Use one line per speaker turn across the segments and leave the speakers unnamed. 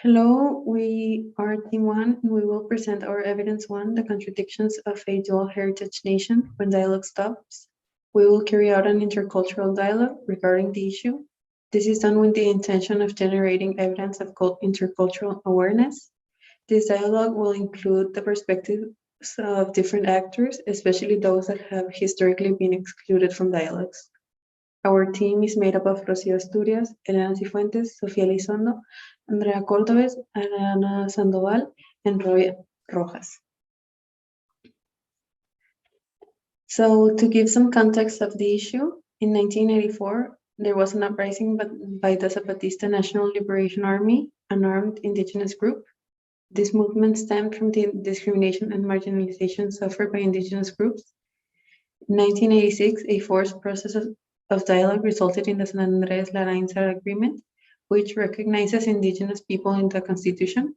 Hello, we are Team 1, and we will present our Evidence 1, the contradictions of a dual heritage nation when dialogue stops. We will carry out an intercultural dialogue regarding the issue. This is done with the intention of generating evidence of intercultural awareness. This dialogue will include the perspectives of different actors, especially those that have historically been excluded from dialogues. Our team is made up of Rocío Asturias, Elena Sifuentes, Sofia Elizondo, Andrea Cordovez, Ariana Sandoval, and Rojas. So to give some context of the issue, in 1984, there was an uprising by the Zapatista National Liberation Army, an armed indigenous group. This movement stemmed from the discrimination and marginalization suffered by indigenous groups. In 1986, a forced process of dialogue resulted in the San Andrés-Larraín Agreement, which recognizes indigenous people in the Constitution.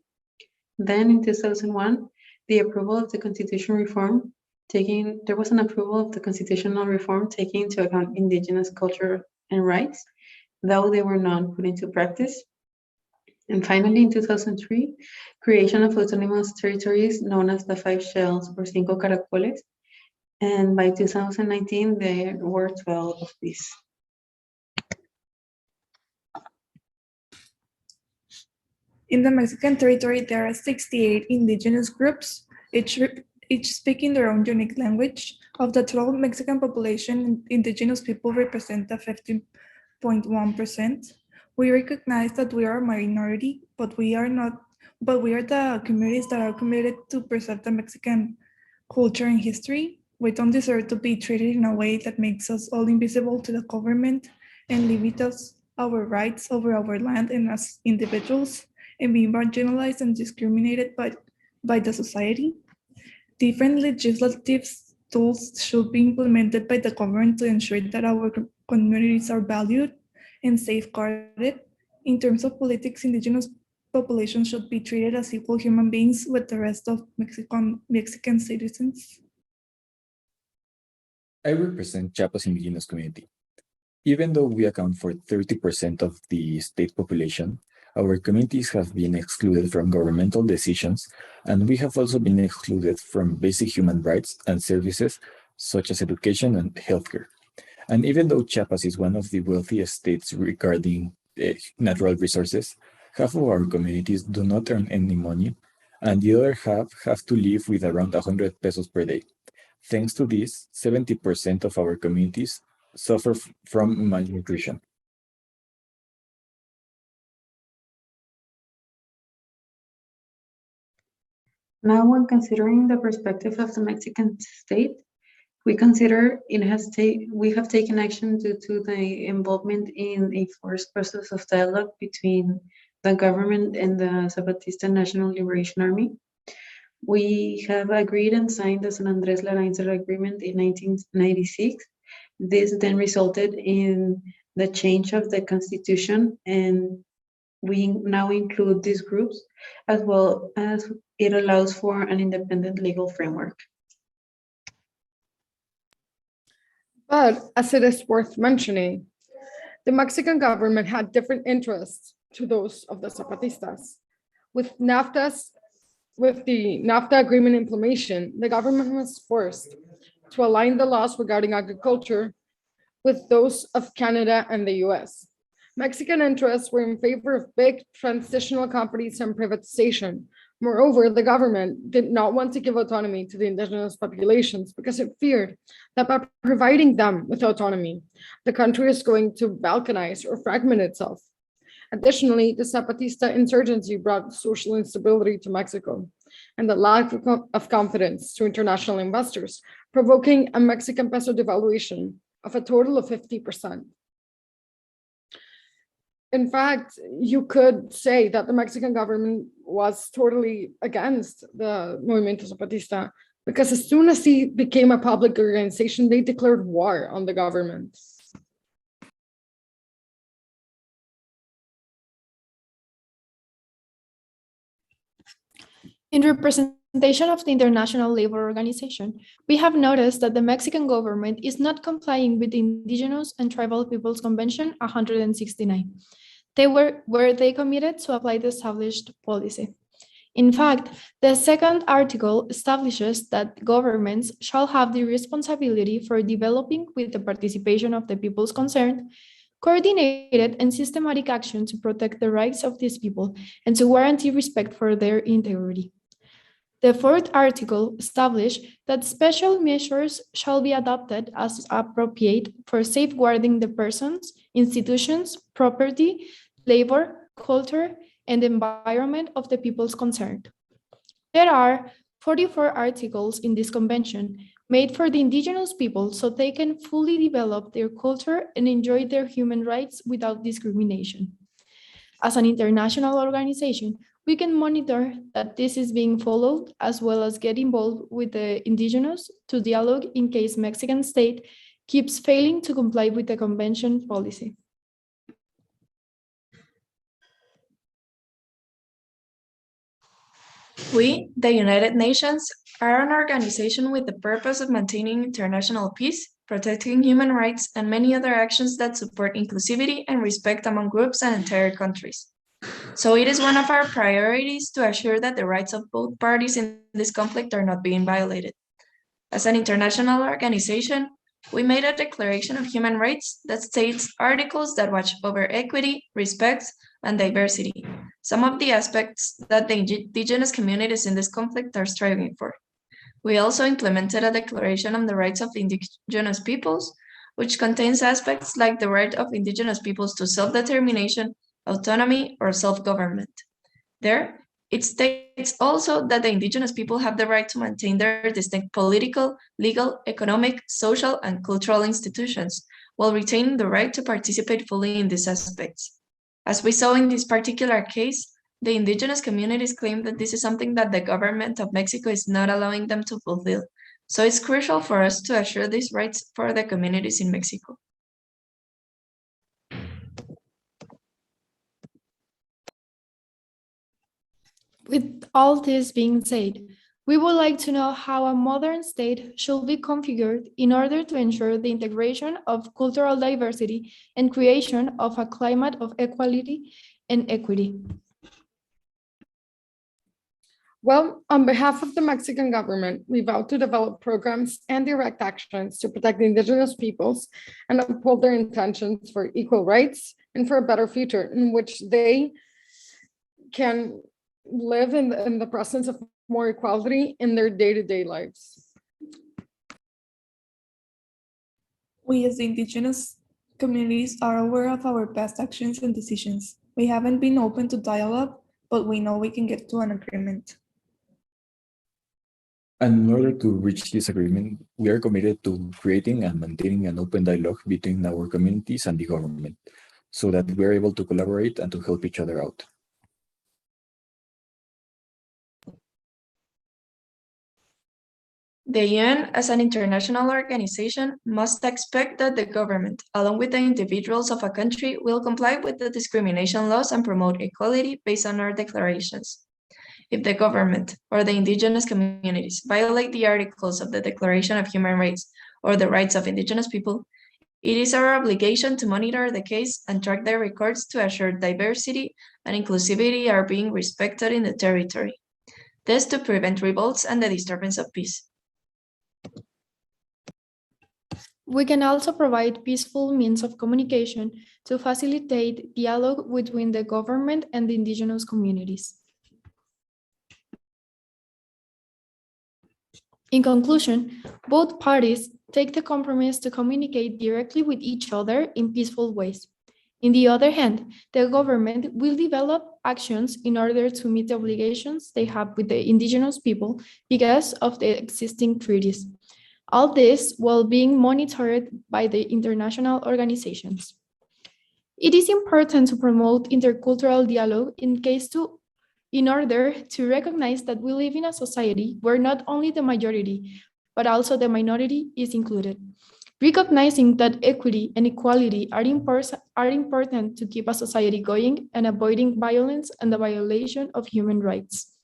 Then in 2001, the approval of the Constitution reform, there was an approval of the constitutional reform taking into account indigenous culture and rights, though they were not put into practice. And finally, in 2003, creation of autonomous territories known as the Five Shells or Cinco Caracoles. And by 2019, there were 12 of these.
In the Mexican territory, there are 68 indigenous groups, each speaking their own unique language. Of the total Mexican population, indigenous people represent the 15.1%. We recognize that we are a minority, but we are the communities that are committed to preserve the Mexican culture and history. We don't deserve to be treated in a way that makes us all invisible to the government and limit us our rights over our land and as individuals, and be marginalized and discriminated by the society. Different legislative tools should be implemented by the government to ensure that our communities are valued and safeguarded. In terms of politics, indigenous populations should be treated as equal human beings with the rest of Mexican citizens.
I represent Chiapas indigenous community. Even though we account for 30% of the state population, our communities have been excluded from governmental decisions, and we have also been excluded from basic human rights and services such as education and healthcare. And even though Chiapas is one of the wealthiest states regarding natural resources, half of our communities do not earn any money, and the other half have to live with around 100 pesos per day. Thanks to this, 70% of our communities suffer from malnutrition.
Now, when considering the perspective of the Mexican state, we consider we have taken action due to the involvement in a forced process of dialogue between the government and the Zapatista National Liberation Army. We have agreed and signed the San Andrés-Larraín Agreement in 1996. This then resulted in the change of the Constitution, and we now include these groups, as well as it allows for an independent legal framework.
But as it is worth mentioning, the Mexican government had different interests to those of the Zapatistas. With the NAFTA agreement implementation, the government was forced to align the laws regarding agriculture with those of Canada and the US. Mexican interests were in favor of big transitional companies and privatization. Moreover, the government did not want to give autonomy to the indigenous populations because it feared that by providing them with autonomy, the country is going to balkanize or fragment itself. Additionally, the Zapatista insurgency brought social instability to Mexico and the lack of confidence to international investors, provoking a Mexican peso devaluation of a total of 50%. In fact, you could say that the Mexican government was totally against the Movimiento Zapatista because as soon as it became a public organization, they declared war on the government.
In representation of the International Labor Organization, we have noticed that the Mexican government is not complying with the Indigenous and Tribal Peoples Convention 169. were they committed to apply the established policy. In fact, the second article establishes that governments shall have the responsibility for developing, with the participation of the peoples concerned, coordinated and systematic action to protect the rights of these people and to guarantee respect for their integrity. The fourth article established that special measures shall be adopted as appropriate for safeguarding the persons, institutions, property, labor, culture, and environment of the peoples concerned. There are 44 articles in this convention made for the indigenous people so they can fully develop their culture and enjoy their human rights without discrimination. As an international organization, we can monitor that this is being followed, as well as get involved with the indigenous to dialogue in case Mexican state keeps failing to comply with the convention policy.
We, the United Nations, are an organization with the purpose of maintaining international peace, protecting human rights, and many other actions that support inclusivity and respect among groups and entire countries. So it is one of our priorities to assure that the rights of both parties in this conflict are not being violated. As an international organization, we made a Declaration of Human Rights that states articles that watch over equity, respect, and diversity, some of the aspects that the indigenous communities in this conflict are striving for. We also implemented a Declaration on the Rights of Indigenous Peoples, which contains aspects like the right of indigenous peoples to self-determination, autonomy, or self-government. There, it states also that the indigenous people have the right to maintain their distinct political, legal, economic, social, and cultural institutions, while retaining the right to participate fully in these aspects. As we saw in this particular case, the indigenous communities claim that this is something that the government of Mexico is not allowing them to fulfill. So it's crucial for us to assure these rights for the communities in Mexico.
With all this being said, we would like to know how a modern state should be configured in order to ensure the integration of cultural diversity and creation of a climate of equality and equity.
Well, on behalf of the Mexican government, we vow to develop programs and direct actions to protect the indigenous peoples and uphold their intentions for equal rights and for a better future in which they can live in the presence of more equality in their day-to-day lives.
We as the indigenous communities are aware of our past actions and decisions. We haven't been open to dialogue, but we know we can get to an agreement.
And in order to reach this agreement, we are committed to creating and maintaining an open dialogue between our communities and the government, so that we are able to collaborate and to help each other out.
The UN, as an international organization, must expect that the government, along with the individuals of a country, will comply with the discrimination laws and promote equality based on our declarations. If the government or the indigenous communities violate the articles of the Declaration of Human Rights or the rights of indigenous people, it is our obligation to monitor the case and track their records to assure diversity and inclusivity are being respected in the territory. This to prevent revolts and the disturbance of peace.
We can also provide peaceful means of communication to facilitate dialogue between the government and the indigenous communities. In conclusion, both parties take the compromise to communicate directly with each other in peaceful ways. On the other hand, the government will develop actions in order to meet the obligations they have with the indigenous people because of the existing treaties. All this while being monitored by the international organizations. It is important to promote intercultural dialogue in order to recognize that we live in a society where not only the majority, but also the minority is included. Recognizing that equity and equality are important to keep a society going and avoiding violence and the violation of human rights.